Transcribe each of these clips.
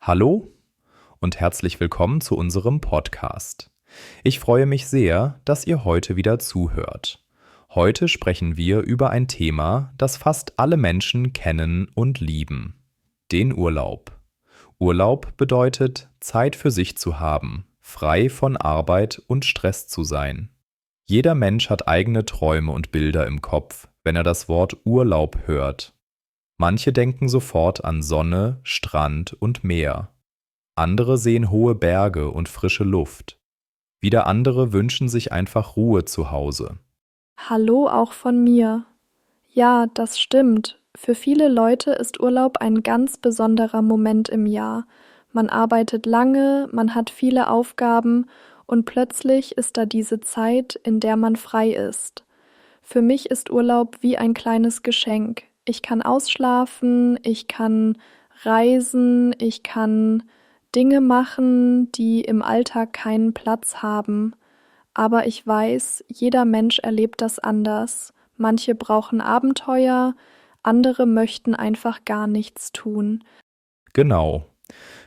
Hallo und herzlich willkommen zu unserem Podcast. Ich freue mich sehr, dass ihr heute wieder zuhört. Heute sprechen wir über ein Thema, das fast alle Menschen kennen und lieben: den Urlaub. Urlaub bedeutet, Zeit für sich zu haben, frei von Arbeit und Stress zu sein. Jeder Mensch hat eigene Träume und Bilder im Kopf, wenn er das Wort Urlaub hört. Manche denken sofort an Sonne, Strand und Meer. Andere sehen hohe Berge und frische Luft. Wieder andere wünschen sich einfach Ruhe zu Hause. Hallo auch von mir. Ja, das stimmt. Für viele Leute ist Urlaub ein ganz besonderer Moment im Jahr. Man arbeitet lange, man hat viele Aufgaben und plötzlich ist da diese Zeit, in der man frei ist. Für mich ist Urlaub wie ein kleines Geschenk. Ich kann ausschlafen, ich kann reisen, ich kann Dinge machen, die im Alltag keinen Platz haben. Aber ich weiß, jeder Mensch erlebt das anders. Manche brauchen Abenteuer, andere möchten einfach gar nichts tun. Genau.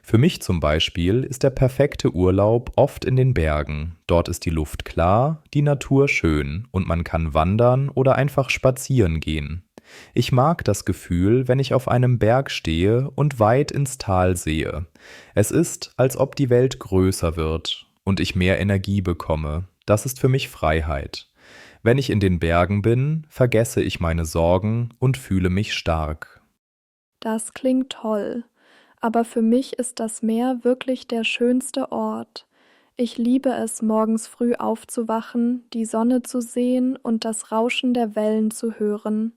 Für mich zum Beispiel ist der perfekte Urlaub oft in den Bergen. Dort ist die Luft klar, die Natur schön und man kann wandern oder einfach spazieren gehen. Ich mag das Gefühl, wenn ich auf einem Berg stehe und weit ins Tal sehe. Es ist, als ob die Welt größer wird und ich mehr Energie bekomme. Das ist für mich Freiheit. Wenn ich in den Bergen bin, vergesse ich meine Sorgen und fühle mich stark. Das klingt toll. Aber für mich ist das Meer wirklich der schönste Ort. Ich liebe es, morgens früh aufzuwachen, die Sonne zu sehen und das Rauschen der Wellen zu hören.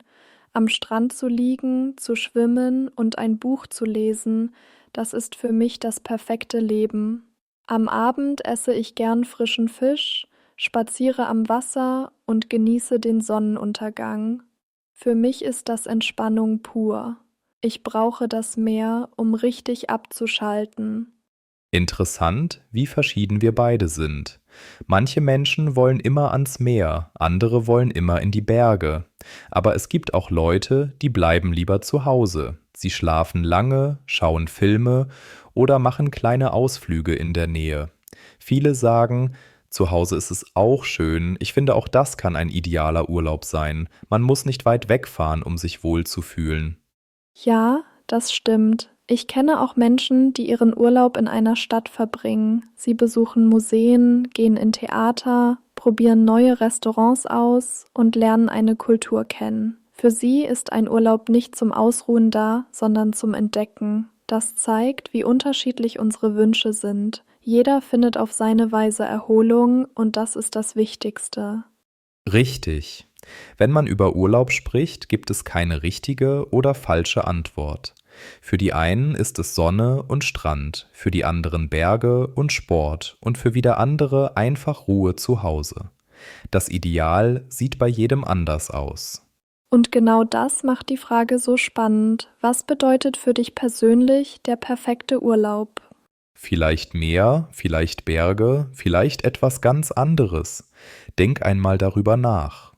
Am Strand zu liegen, zu schwimmen und ein Buch zu lesen, das ist für mich das perfekte Leben. Am Abend esse ich gern frischen Fisch, spaziere am Wasser und genieße den Sonnenuntergang. Für mich ist das Entspannung pur. Ich brauche das Meer, um richtig abzuschalten. Interessant, wie verschieden wir beide sind. Manche Menschen wollen immer ans Meer, andere wollen immer in die Berge. Aber es gibt auch Leute, die bleiben lieber zu Hause. Sie schlafen lange, schauen Filme oder machen kleine Ausflüge in der Nähe. Viele sagen, zu Hause ist es auch schön. Ich finde, auch das kann ein idealer Urlaub sein. Man muss nicht weit wegfahren, um sich wohlzufühlen. Ja, das stimmt. Ich kenne auch Menschen, die ihren Urlaub in einer Stadt verbringen. Sie besuchen Museen, gehen in Theater, probieren neue Restaurants aus und lernen eine Kultur kennen. Für sie ist ein Urlaub nicht zum Ausruhen da, sondern zum Entdecken. Das zeigt, wie unterschiedlich unsere Wünsche sind. Jeder findet auf seine Weise Erholung und das ist das Wichtigste. Richtig. Wenn man über Urlaub spricht, gibt es keine richtige oder falsche Antwort. Für die einen ist es Sonne und Strand, für die anderen Berge und Sport und für wieder andere einfach Ruhe zu Hause. Das Ideal sieht bei jedem anders aus. Und genau das macht die Frage so spannend. Was bedeutet für dich persönlich der perfekte Urlaub? Vielleicht Meer, vielleicht Berge, vielleicht etwas ganz anderes. Denk einmal darüber nach.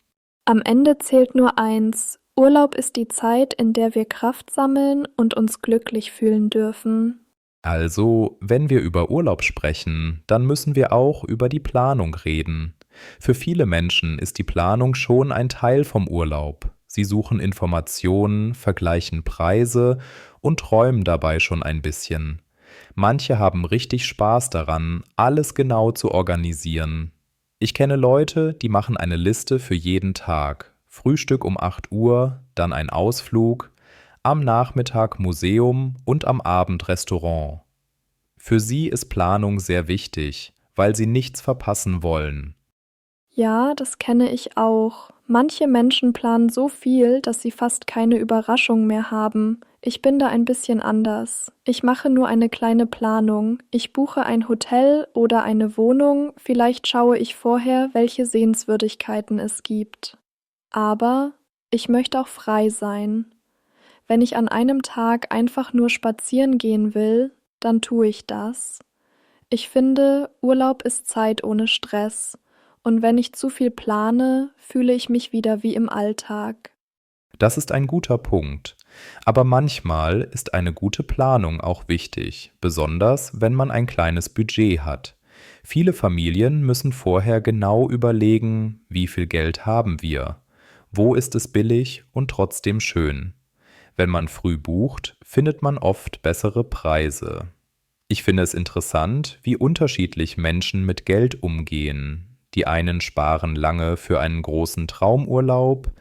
Am Ende zählt nur eins: Urlaub ist die Zeit, in der wir Kraft sammeln und uns glücklich fühlen dürfen. Also, wenn wir über Urlaub sprechen, dann müssen wir auch über die Planung reden. Für viele Menschen ist die Planung schon ein Teil vom Urlaub. Sie suchen Informationen, vergleichen Preise und träumen dabei schon ein bisschen. Manche haben richtig Spaß daran, alles genau zu organisieren. Ich kenne Leute, die machen eine Liste für jeden Tag. Frühstück um 8 Uhr, dann ein Ausflug, am Nachmittag Museum und am Abend Restaurant. Für sie ist Planung sehr wichtig, weil sie nichts verpassen wollen. Ja, das kenne ich auch. Manche Menschen planen so viel, dass sie fast keine Überraschung mehr haben. Ich bin da ein bisschen anders. Ich mache nur eine kleine Planung. Ich buche ein Hotel oder eine Wohnung, vielleicht schaue ich vorher, welche Sehenswürdigkeiten es gibt. Aber ich möchte auch frei sein. Wenn ich an einem Tag einfach nur spazieren gehen will, dann tue ich das. Ich finde, Urlaub ist Zeit ohne Stress. Und wenn ich zu viel plane, fühle ich mich wieder wie im Alltag. Das ist ein guter Punkt. Aber manchmal ist eine gute Planung auch wichtig, besonders wenn man ein kleines Budget hat. Viele Familien müssen vorher genau überlegen, wie viel Geld haben wir, wo ist es billig und trotzdem schön. Wenn man früh bucht, findet man oft bessere Preise. Ich finde es interessant, wie unterschiedlich Menschen mit Geld umgehen. Die einen sparen lange für einen großen Traumurlaub,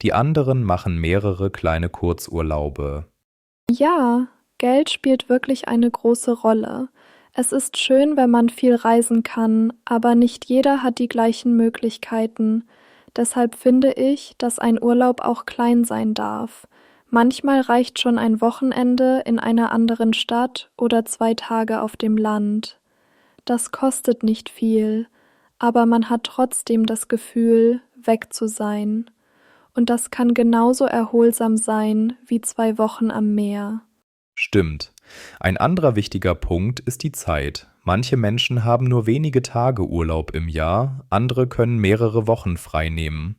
die anderen machen mehrere kleine Kurzurlaube. Ja, Geld spielt wirklich eine große Rolle. Es ist schön, wenn man viel reisen kann, aber nicht jeder hat die gleichen Möglichkeiten. Deshalb finde ich, dass ein Urlaub auch klein sein darf. Manchmal reicht schon ein Wochenende in einer anderen Stadt oder 2 Tage auf dem Land. Das kostet nicht viel, aber man hat trotzdem das Gefühl, weg zu sein. Und das kann genauso erholsam sein wie 2 Wochen am Meer. Stimmt. Ein anderer wichtiger Punkt ist die Zeit. Manche Menschen haben nur wenige Tage Urlaub im Jahr, andere können mehrere Wochen frei nehmen.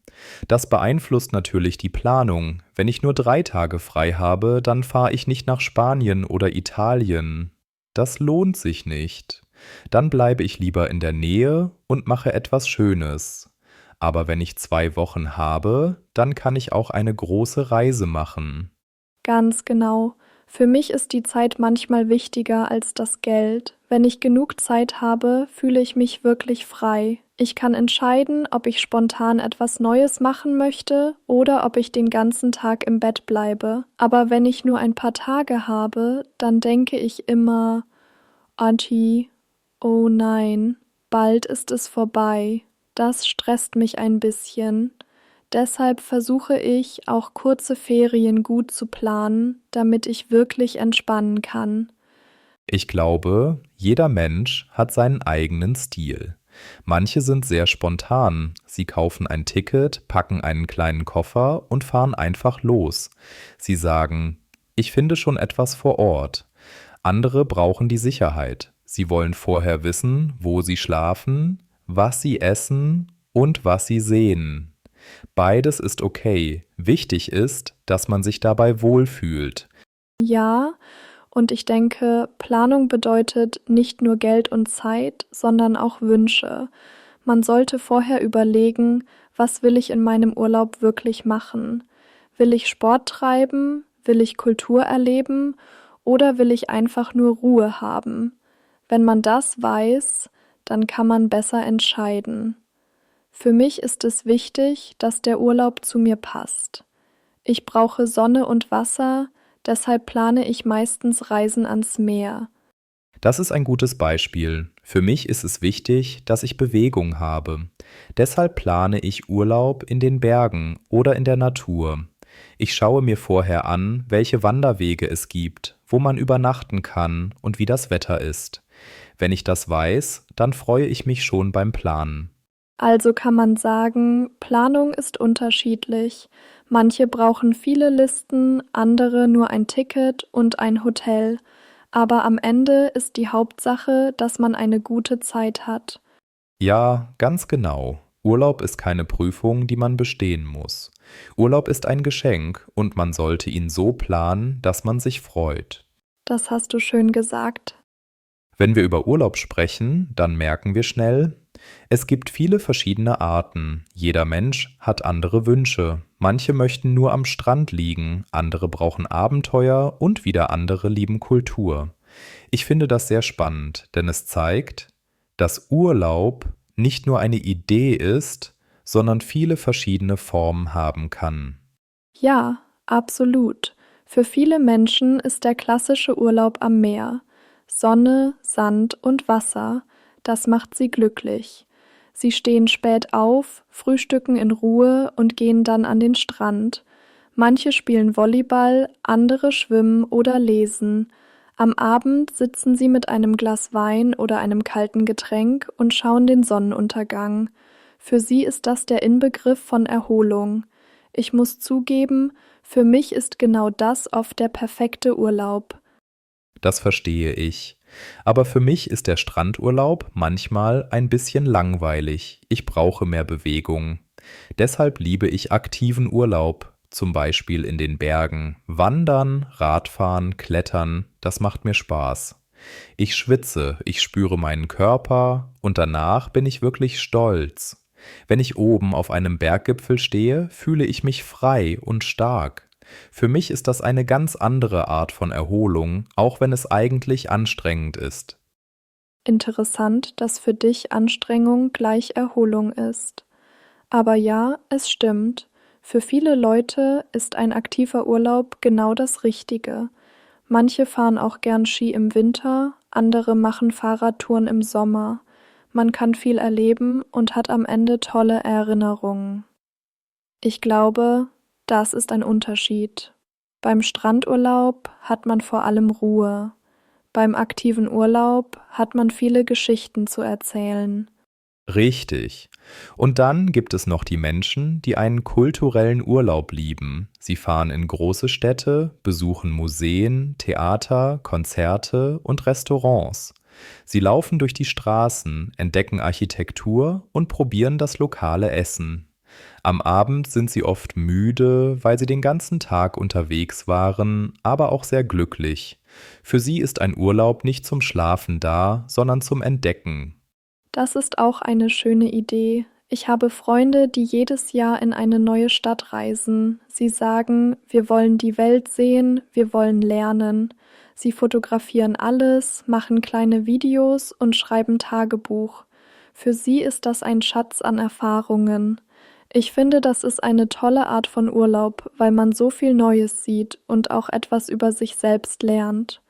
Das beeinflusst natürlich die Planung. Wenn ich nur 3 Tage frei habe, dann fahre ich nicht nach Spanien oder Italien. Das lohnt sich nicht. Dann bleibe ich lieber in der Nähe und mache etwas Schönes. Aber wenn ich 2 Wochen habe, dann kann ich auch eine große Reise machen. Ganz genau. Für mich ist die Zeit manchmal wichtiger als das Geld. Wenn ich genug Zeit habe, fühle ich mich wirklich frei. Ich kann entscheiden, ob ich spontan etwas Neues machen möchte oder ob ich den ganzen Tag im Bett bleibe. Aber wenn ich nur ein paar Tage habe, dann denke ich immer, Auntie, oh nein, bald ist es vorbei. Das stresst mich ein bisschen. Deshalb versuche ich, auch kurze Ferien gut zu planen, damit ich wirklich entspannen kann. Ich glaube, jeder Mensch hat seinen eigenen Stil. Manche sind sehr spontan. Sie kaufen ein Ticket, packen einen kleinen Koffer und fahren einfach los. Sie sagen, ich finde schon etwas vor Ort. Andere brauchen die Sicherheit. Sie wollen vorher wissen, wo sie schlafen, was sie essen und was sie sehen. Beides ist okay. Wichtig ist, dass man sich dabei wohlfühlt. Ja, und ich denke, Planung bedeutet nicht nur Geld und Zeit, sondern auch Wünsche. Man sollte vorher überlegen, was will ich in meinem Urlaub wirklich machen? Will ich Sport treiben? Will ich Kultur erleben? Oder will ich einfach nur Ruhe haben? Wenn man das weiß, dann kann man besser entscheiden. Für mich ist es wichtig, dass der Urlaub zu mir passt. Ich brauche Sonne und Wasser, deshalb plane ich meistens Reisen ans Meer. Das ist ein gutes Beispiel. Für mich ist es wichtig, dass ich Bewegung habe. Deshalb plane ich Urlaub in den Bergen oder in der Natur. Ich schaue mir vorher an, welche Wanderwege es gibt, wo man übernachten kann und wie das Wetter ist. Wenn ich das weiß, dann freue ich mich schon beim Planen. Also kann man sagen, Planung ist unterschiedlich. Manche brauchen viele Listen, andere nur ein Ticket und ein Hotel. Aber am Ende ist die Hauptsache, dass man eine gute Zeit hat. Ja, ganz genau. Urlaub ist keine Prüfung, die man bestehen muss. Urlaub ist ein Geschenk und man sollte ihn so planen, dass man sich freut. Das hast du schön gesagt. Wenn wir über Urlaub sprechen, dann merken wir schnell, es gibt viele verschiedene Arten. Jeder Mensch hat andere Wünsche. Manche möchten nur am Strand liegen, andere brauchen Abenteuer und wieder andere lieben Kultur. Ich finde das sehr spannend, denn es zeigt, dass Urlaub nicht nur eine Idee ist, sondern viele verschiedene Formen haben kann. Ja, absolut. Für viele Menschen ist der klassische Urlaub am Meer. Sonne, Sand und Wasser, das macht sie glücklich. Sie stehen spät auf, frühstücken in Ruhe und gehen dann an den Strand. Manche spielen Volleyball, andere schwimmen oder lesen. Am Abend sitzen sie mit einem Glas Wein oder einem kalten Getränk und schauen den Sonnenuntergang. Für sie ist das der Inbegriff von Erholung. Ich muss zugeben, für mich ist genau das oft der perfekte Urlaub. Das verstehe ich. Aber für mich ist der Strandurlaub manchmal ein bisschen langweilig. Ich brauche mehr Bewegung. Deshalb liebe ich aktiven Urlaub. zum Beispiel in den Bergen. Wandern, Radfahren, Klettern, das macht mir Spaß. Ich schwitze, ich spüre meinen Körper und danach bin ich wirklich stolz. Wenn ich oben auf einem Berggipfel stehe, fühle ich mich frei und stark. Für mich ist das eine ganz andere Art von Erholung, auch wenn es eigentlich anstrengend ist. Interessant, dass für dich Anstrengung gleich Erholung ist. Aber ja, es stimmt. Für viele Leute ist ein aktiver Urlaub genau das Richtige. Manche fahren auch gern Ski im Winter, andere machen Fahrradtouren im Sommer. Man kann viel erleben und hat am Ende tolle Erinnerungen. Ich glaube, das ist ein Unterschied. Beim Strandurlaub hat man vor allem Ruhe. Beim aktiven Urlaub hat man viele Geschichten zu erzählen. Richtig. Und dann gibt es noch die Menschen, die einen kulturellen Urlaub lieben. Sie fahren in große Städte, besuchen Museen, Theater, Konzerte und Restaurants. Sie laufen durch die Straßen, entdecken Architektur und probieren das lokale Essen. Am Abend sind sie oft müde, weil sie den ganzen Tag unterwegs waren, aber auch sehr glücklich. Für sie ist ein Urlaub nicht zum Schlafen da, sondern zum Entdecken. Das ist auch eine schöne Idee. Ich habe Freunde, die jedes Jahr in eine neue Stadt reisen. Sie sagen, wir wollen die Welt sehen, wir wollen lernen. Sie fotografieren alles, machen kleine Videos und schreiben Tagebuch. Für sie ist das ein Schatz an Erfahrungen. Ich finde, das ist eine tolle Art von Urlaub, weil man so viel Neues sieht und auch etwas über sich selbst lernt.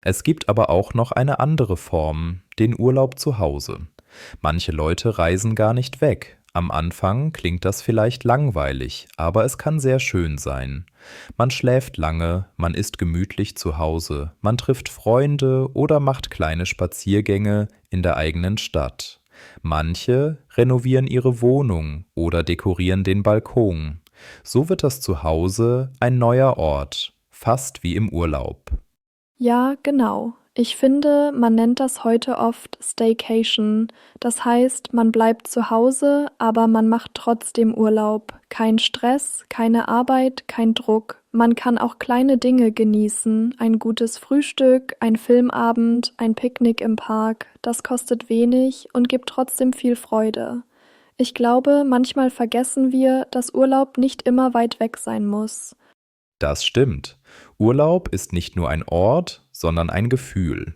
Es gibt aber auch noch eine andere Form, den Urlaub zu Hause. Manche Leute reisen gar nicht weg. Am Anfang klingt das vielleicht langweilig, aber es kann sehr schön sein. Man schläft lange, man isst gemütlich zu Hause, man trifft Freunde oder macht kleine Spaziergänge in der eigenen Stadt. Manche renovieren ihre Wohnung oder dekorieren den Balkon. So wird das Zuhause ein neuer Ort, fast wie im Urlaub. Ja, genau. Ich finde, man nennt das heute oft Staycation. Das heißt, man bleibt zu Hause, aber man macht trotzdem Urlaub. Kein Stress, keine Arbeit, kein Druck. Man kann auch kleine Dinge genießen. Ein gutes Frühstück, ein Filmabend, ein Picknick im Park. Das kostet wenig und gibt trotzdem viel Freude. Ich glaube, manchmal vergessen wir, dass Urlaub nicht immer weit weg sein muss. Das stimmt. Urlaub ist nicht nur ein Ort, sondern ein Gefühl.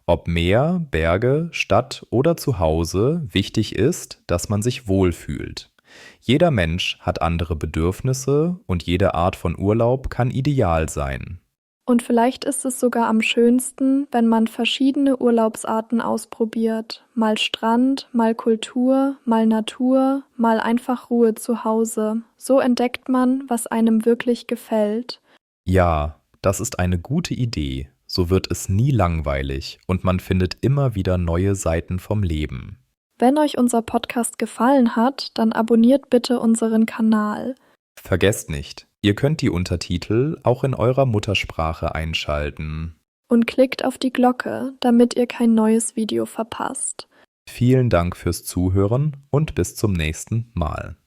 Ob Meer, Berge, Stadt oder Zuhause, wichtig ist, dass man sich wohlfühlt. Jeder Mensch hat andere Bedürfnisse und jede Art von Urlaub kann ideal sein. Und vielleicht ist es sogar am schönsten, wenn man verschiedene Urlaubsarten ausprobiert. Mal Strand, mal Kultur, mal Natur, mal einfach Ruhe zu Hause. So entdeckt man, was einem wirklich gefällt. Ja, das ist eine gute Idee. So wird es nie langweilig und man findet immer wieder neue Seiten vom Leben. Wenn euch unser Podcast gefallen hat, dann abonniert bitte unseren Kanal. Vergesst nicht, ihr könnt die Untertitel auch in eurer Muttersprache einschalten. Und klickt auf die Glocke, damit ihr kein neues Video verpasst. Vielen Dank fürs Zuhören und bis zum nächsten Mal.